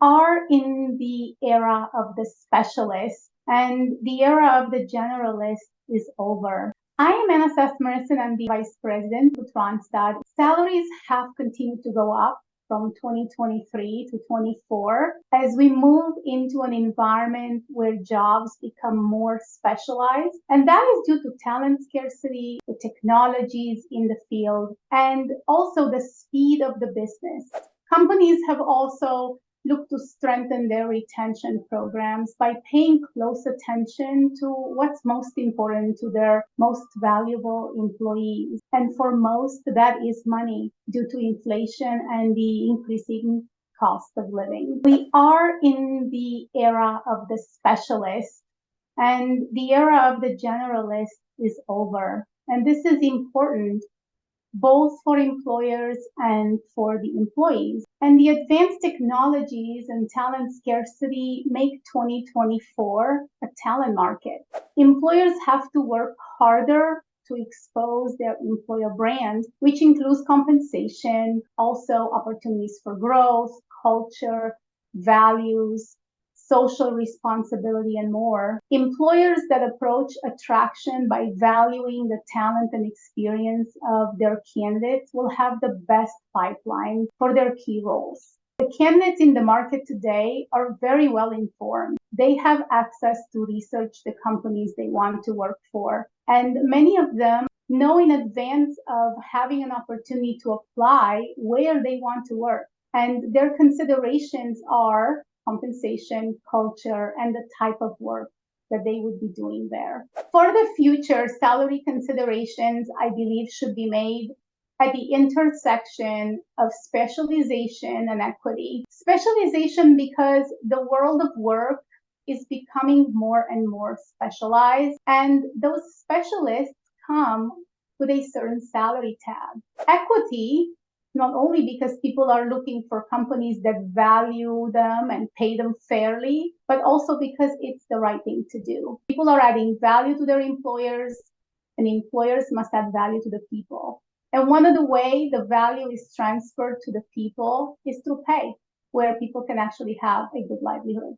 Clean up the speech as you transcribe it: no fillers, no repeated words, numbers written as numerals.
are in the era of the specialist, and the era of the generalist is over. I am Ana Sasmiresan. I'm the Vice President for Randstad. Salaries have continued to go up from 2023 to 24 as we move into an environment where jobs become more specialized. And that is due to talent scarcity, the technologies in the field, and also the speed of the business. Companies have also looked to strengthen their retention programs by paying close attention to what's most important to their most valuable employees. And for most, that is money due to inflation and the increasing cost of living. We are in the era of the specialist, and the era of the generalist is over. And this is important both for employers and for the employees. And the advanced technologies and talent scarcity make 2024 a talent market. Employers have to work harder to expose their employer brand, which includes compensation, also opportunities for growth, culture, values, social responsibility, and more. Employers that approach attraction by valuing the talent and experience of their candidates will have the best pipeline for their key roles. The candidates in the market today are very well informed. They have access to research the companies they want to work for. And many of them know in advance of having an opportunity to apply where they want to work. And their considerations are compensation, culture, and the type of work that they would be doing there. For the future, salary considerations, I believe, should be made at the intersection of specialization and equity. Specialization because the world of work is becoming more and more specialized, and those specialists come with a certain salary tag. Equity, not only because people are looking for companies that value them and pay them fairly, but also because it's the right thing to do. People are adding value to their employers, and employers must add value to the people. And one of the ways the value is transferred to the people is through pay, where people can actually have a good livelihood.